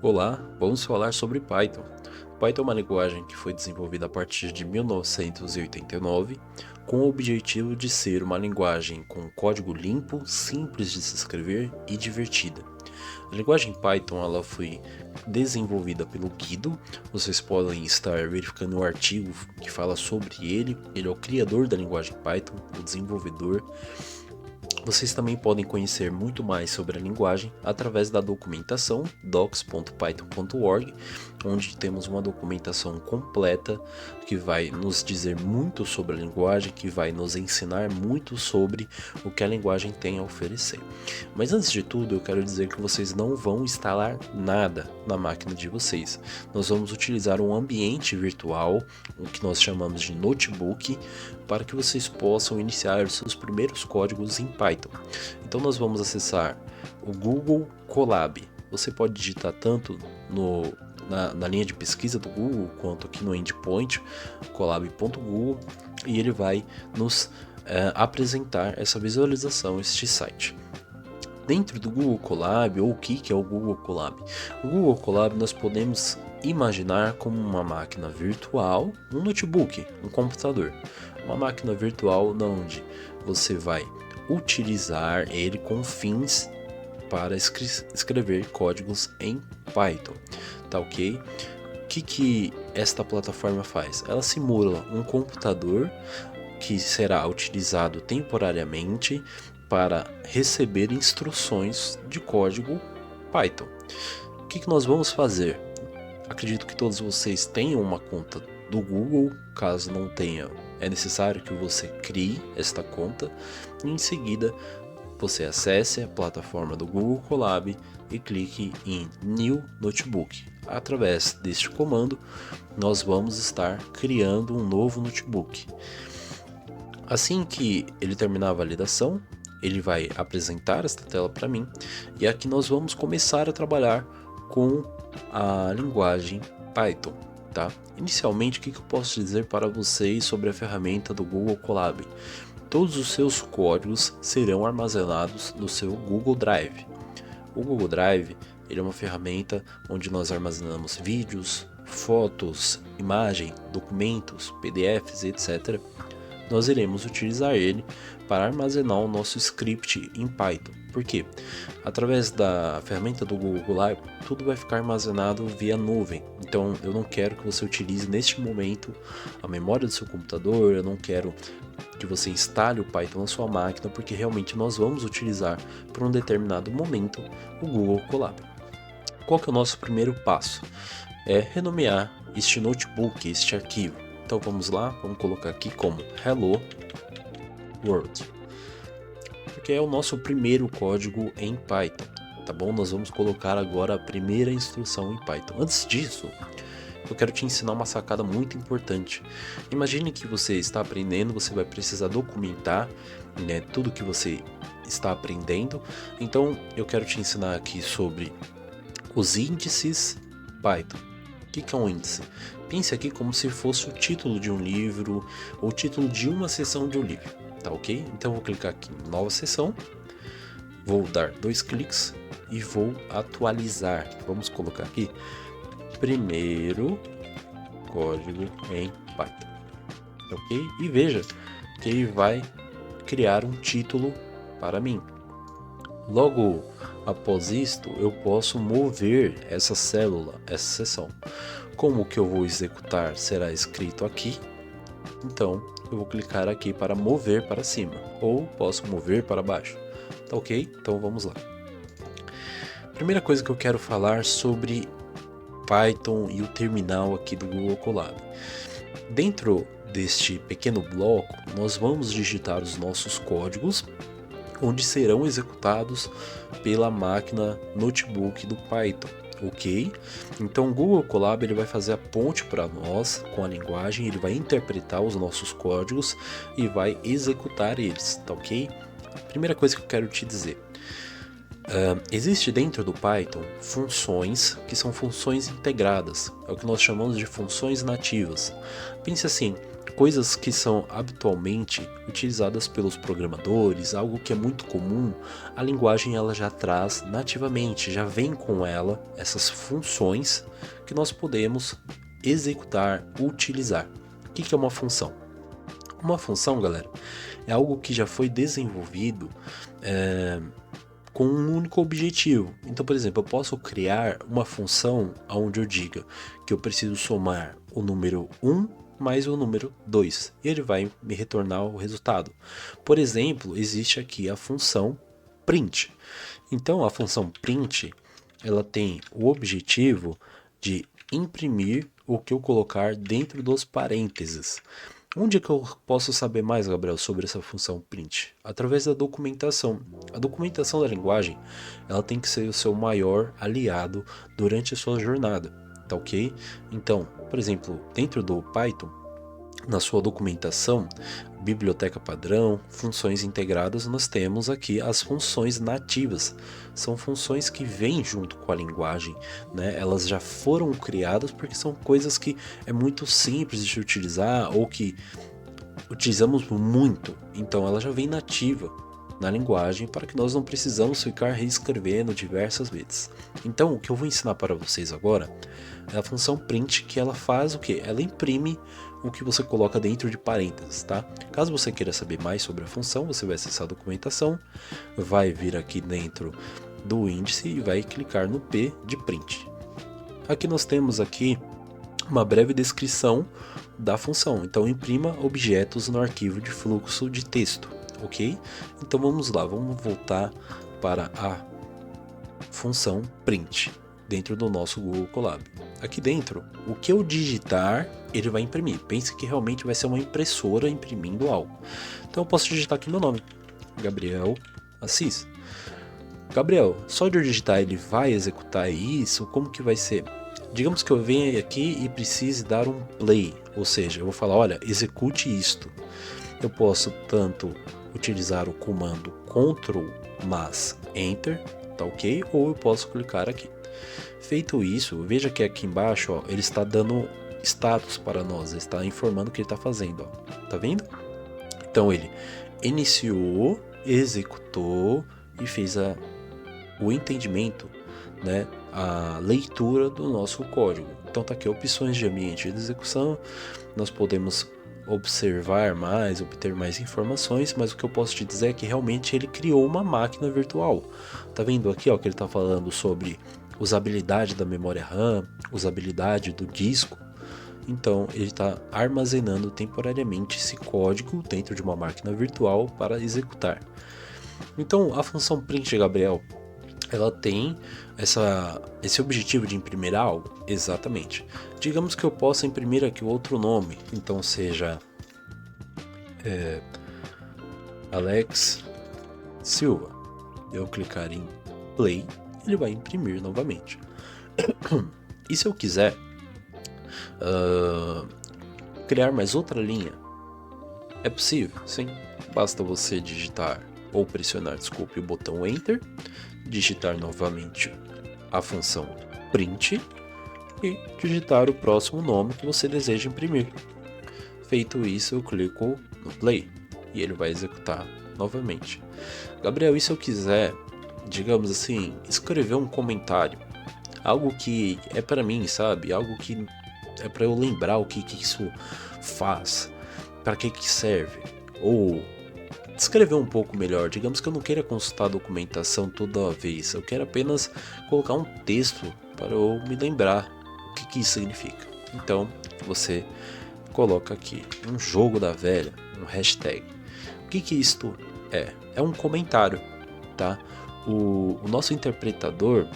Olá, vamos falar sobre Python. Python é uma linguagem que foi desenvolvida a partir de 1989 com o objetivo de ser uma linguagem com código limpo, simples de se escrever e divertida. A linguagem Python ela foi desenvolvida pelo Guido, vocês podem estar verificando o artigo que fala sobre ele. Ele é o criador da linguagem Python, o desenvolvedor. Vocês também podem conhecer muito mais sobre a linguagem através da documentação docs.python.org, onde temos uma documentação completa que vai nos dizer muito sobre a linguagem, que vai nos ensinar muito sobre o que a linguagem tem a oferecer. Mas antes de tudo, eu quero dizer que vocês não vão instalar nada na máquina de vocês. Nós vamos utilizar um ambiente virtual, o que nós chamamos de notebook, para que vocês possam iniciar os seus primeiros códigos em Python. Então nós vamos acessar o Google Colab. Você pode digitar tanto na linha de pesquisa do Google quanto aqui no endpoint colab.google e ele vai nos apresentar essa visualização, este site. Dentro do Google Colab, ou o que é o Google Colab? O Google Colab nós podemos imaginar como uma máquina virtual, um notebook, um computador. Uma máquina virtual onde você vai utilizar ele com fins para escrever códigos em Python, tá ok? O que esta plataforma faz? Ela simula um computador que será utilizado temporariamente para receber instruções de código Python. O que nós vamos fazer? Acredito que todos vocês tenham uma conta do Google. Caso não tenha, é necessário que você crie esta conta e em seguida você acesse a plataforma do Google Colab e clique em New Notebook. Através deste comando, nós vamos estar criando um novo notebook. Assim que ele terminar a validação, ele vai apresentar esta tela para mim e aqui nós vamos começar a trabalhar com a linguagem Python, tá? Inicialmente, o que eu posso dizer para vocês sobre a ferramenta do Google Colab? Todos os seus códigos serão armazenados no seu Google Drive. O Google Drive ele é uma ferramenta onde nós armazenamos vídeos, fotos, imagem, documentos, PDFs, etc. Nós iremos utilizar ele para armazenar o nosso script em Python. Por quê? Através da ferramenta do Google Colab, tudo vai ficar armazenado via nuvem. Então eu não quero que você utilize neste momento a memória do seu computador, eu não quero que você instale o Python na sua máquina, porque realmente nós vamos utilizar por um determinado momento o Google Colab. Qual que é o nosso primeiro passo? É renomear este notebook, este arquivo. Então vamos lá, vamos colocar aqui como Hello World, porque é o nosso primeiro código em Python, tá bom? Nós vamos colocar agora a primeira instrução em Python. Antes disso, eu quero te ensinar uma sacada muito importante. Imagine que você está aprendendo, você vai precisar documentar, né, tudo que você está aprendendo. Então eu quero te ensinar aqui sobre os índices Python. O que é um índice? Pense aqui como se fosse o título de um livro ou o título de uma seção de um livro, tá ok? Então eu vou clicar aqui em nova seção, vou dar 2 cliques e vou atualizar. Vamos colocar aqui primeiro código em Python, ok? E veja que ele vai criar um título para mim. Logo após isto, eu posso mover essa célula, essa seção. Como que eu vou executar será escrito aqui, então eu vou clicar aqui para mover para cima, ou posso mover para baixo, tá ok? Então vamos lá. Primeira coisa que eu quero falar sobre Python e o terminal aqui do Google Colab. Dentro deste pequeno bloco, nós vamos digitar os nossos códigos, onde serão executados pela máquina notebook do Python, ok? Então o Google Colab ele vai fazer a ponte para nós com a linguagem, ele vai interpretar os nossos códigos e vai executar eles, tá ok? Primeira coisa que eu quero te dizer, existe dentro do Python funções que são funções integradas, é o que nós chamamos de funções nativas. Pense assim, coisas que são habitualmente utilizadas pelos programadores, algo que é muito comum, a linguagem ela já traz nativamente, já vem com ela essas funções que nós podemos executar, utilizar. O que é uma função? Uma função, galera, é algo que já foi desenvolvido com um único objetivo. Então, por exemplo, eu posso criar uma função onde eu diga que eu preciso somar o número 1 mais o número 2, e ele vai me retornar o resultado. Por exemplo, existe aqui a função print. Então, a função print, ela tem o objetivo de imprimir o que eu colocar dentro dos parênteses. Onde é que eu posso saber mais, Gabriel, sobre essa função print? Através da documentação. A documentação da linguagem, ela tem que ser o seu maior aliado durante a sua jornada, tá ok? Então, por exemplo, dentro do Python, na sua documentação, biblioteca padrão, funções integradas, nós temos aqui as funções nativas. São funções que vêm junto com a linguagem, né? Elas já foram criadas porque são coisas que é muito simples de utilizar ou que utilizamos muito. Então ela já vem nativa na linguagem para que nós não precisamos ficar reescrevendo diversas vezes. Então o que eu vou ensinar para vocês agora é a função print, que ela faz o que? Ela imprime o que você coloca dentro de parênteses, tá? Caso você queira saber mais sobre a função, você vai acessar a documentação, vai vir aqui dentro do índice e vai clicar no P de print. Aqui nós temos aqui uma breve descrição da função. Então imprima objetos no arquivo de fluxo de texto, ok? Então vamos lá, vamos voltar para a função print dentro do nosso Google Colab. Aqui dentro, o que eu digitar, ele vai imprimir. Pense que realmente vai ser uma impressora imprimindo algo. Então eu posso digitar aqui meu nome, Gabriel Assis. Gabriel, só de eu digitar ele vai executar isso? Como que vai ser? Digamos que eu venha aqui e precise dar um play, ou seja, eu vou falar, olha, execute isto. Eu posso tanto utilizar o comando Ctrl mais Enter, tá ok? Ou eu posso clicar aqui. Feito isso, veja que aqui embaixo, ó, ele está dando status para nós, ele está informando o que ele está fazendo, ó. Tá vendo? Então ele iniciou, executou e fez o entendimento, né, a leitura do nosso código. Então tá aqui opções de ambiente de execução, nós podemos observar mais, obter mais informações, mas o que eu posso te dizer é que realmente ele criou uma máquina virtual. Tá vendo aqui, ó, que ele está falando sobre usabilidade da memória RAM, usabilidade do disco. Então ele está armazenando temporariamente esse código dentro de uma máquina virtual para executar. Então a função print, Gabriel, ela tem esse objetivo de imprimir algo? Exatamente. Digamos que eu possa imprimir aqui outro nome, então seja Alex Silva. Eu clicar em play, ele vai imprimir novamente. E se eu quiser criar mais outra linha? É possível, sim. Basta você digitar ou pressionar, o botão Enter, digitar novamente a função print e digitar o próximo nome que você deseja imprimir. Feito isso, eu clico no play e ele vai executar novamente. Gabriel, e se eu quiser, digamos assim, escrever um comentário, algo que é para mim, sabe? Algo que é para eu lembrar o que isso faz, para que serve, ou descrever um pouco melhor. Digamos que eu não queira consultar a documentação toda vez, eu quero apenas colocar um texto para eu me lembrar o que isso significa. Então você coloca aqui um jogo da velha, um hashtag. O que isto é? É um comentário, tá? O nosso interpretador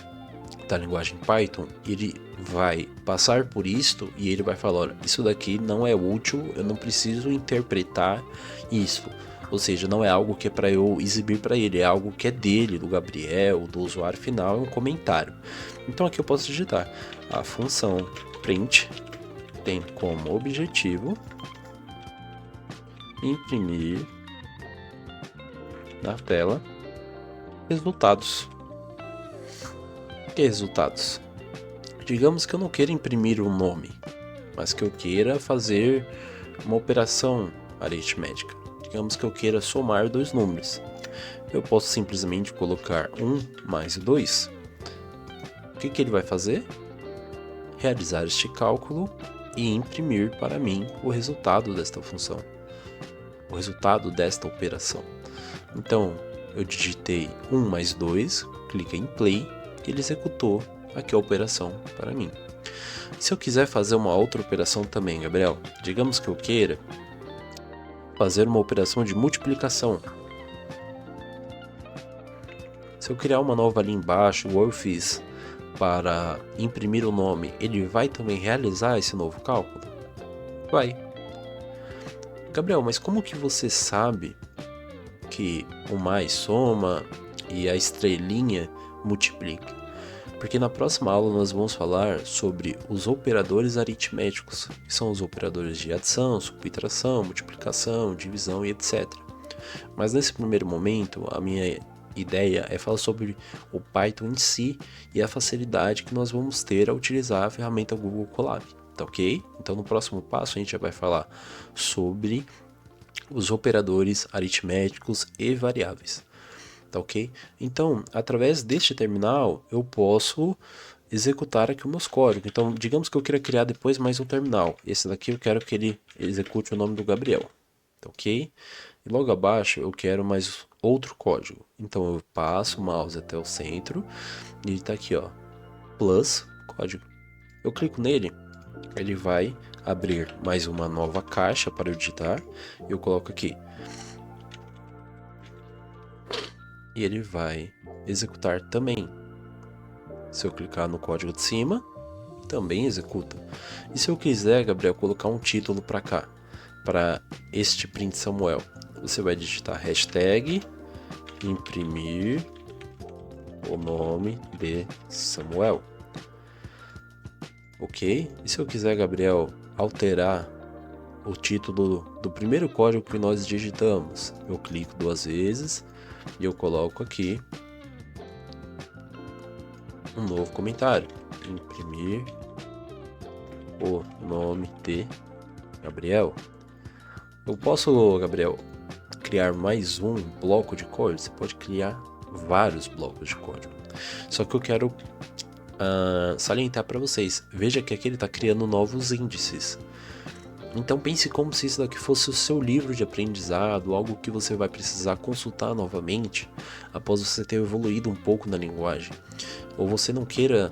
da linguagem Python, ele vai passar por isto e ele vai falar, olha, isso daqui não é útil, eu não preciso interpretar isso. Ou seja, não é algo que é para eu exibir para ele, é algo que é dele, do Gabriel, do usuário final, é um comentário. Então aqui eu posso digitar. A função print tem como objetivo imprimir na tela resultados. Que resultados? Digamos que eu não queira imprimir um nome, mas que eu queira fazer uma operação aritmética. Digamos que eu queira somar dois números. Eu posso simplesmente colocar 1 mais 2. O que ele vai fazer? Realizar este cálculo e imprimir para mim o resultado desta função, o resultado desta operação. Então, eu digitei 1 mais 2, clica em play e ele executou aqui a operação para mim. Se eu quiser fazer uma outra operação também, Gabriel, digamos que eu queira fazer uma operação de multiplicação. Se eu criar uma nova ali embaixo, igual eu fiz, para imprimir o nome, ele vai também realizar esse novo cálculo? Vai. Gabriel, mas como que você sabe que o mais soma e a estrelinha multiplica? Porque na próxima aula nós vamos falar sobre os operadores aritméticos, que são os operadores de adição, subtração, multiplicação, divisão e etc. Mas nesse primeiro momento, a minha ideia é falar sobre o Python em si e a facilidade que nós vamos ter a utilizar a ferramenta Google Colab, tá ok? Então no próximo passo a gente já vai falar sobre os operadores aritméticos e variáveis, tá ok? Então, através deste terminal eu posso executar aqui os meus códigos. Então, digamos que eu queira criar depois mais um terminal. Esse daqui eu quero que ele execute o nome do Gabriel, tá ok? E logo abaixo eu quero mais outro código. Então eu passo o mouse até o centro e ele tá aqui, ó, plus código. Eu clico nele, ele vai abrir mais uma nova caixa para eu digitar. Eu coloco aqui e ele vai executar também. Se eu clicar no código de cima, também executa. E se eu quiser, Gabriel, colocar um título para cá, para este print Samuel, você vai digitar hashtag imprimir o nome de Samuel, ok? E se eu quiser, Gabriel, alterar o título do primeiro código que nós digitamos, eu clico duas vezes e eu coloco aqui um novo comentário: imprimir o nome de Gabriel. Eu posso, Gabriel, criar mais um bloco de código? Você pode criar vários blocos de código. Só que eu quero salientar para vocês. Veja que aqui ele está criando novos índices. Então pense como se isso daqui fosse o seu livro de aprendizado, algo que você vai precisar consultar novamente após você ter evoluído um pouco na linguagem. Ou você não queira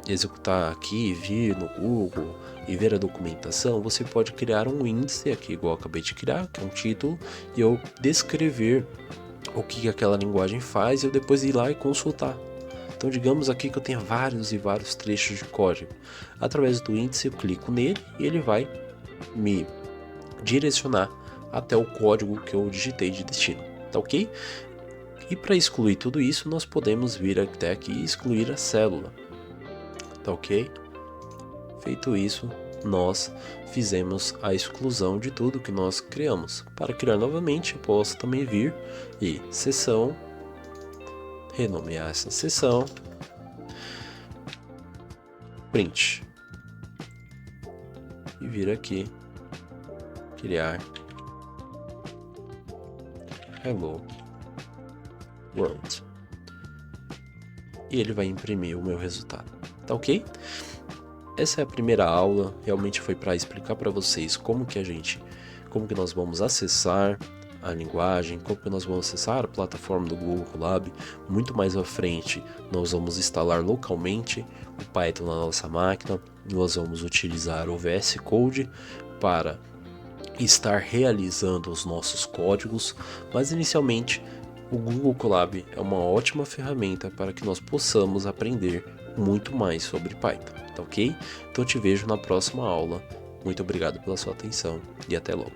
executar aqui, vir no Google e ver a documentação, você pode criar um índice aqui, igual eu acabei de criar, que é um título, e eu descrever o que aquela linguagem faz e eu depois ir lá e consultar. Então digamos aqui que eu tenha vários e vários trechos de código. Através do índice eu clico nele e ele vai me direcionar até o código que eu digitei de destino, tá ok? E para excluir tudo isso, nós podemos vir até aqui e excluir a célula, tá ok? Feito isso, nós fizemos a exclusão de tudo que nós criamos. Para criar novamente, eu posso também vir e seção, renomear essa seção, print, e vir aqui, criar hello world. E ele vai imprimir o meu resultado, tá ok? Essa é a primeira aula, realmente foi para explicar para vocês como que nós vamos acessar a linguagem, como que nós vamos acessar a plataforma do Google Colab. Muito mais à frente nós vamos instalar localmente o Python na nossa máquina, nós vamos utilizar o VS Code para estar realizando os nossos códigos, mas inicialmente o Google Colab é uma ótima ferramenta para que nós possamos aprender muito mais sobre Python, tá ok? Então eu te vejo na próxima aula. Muito obrigado pela sua atenção e até logo.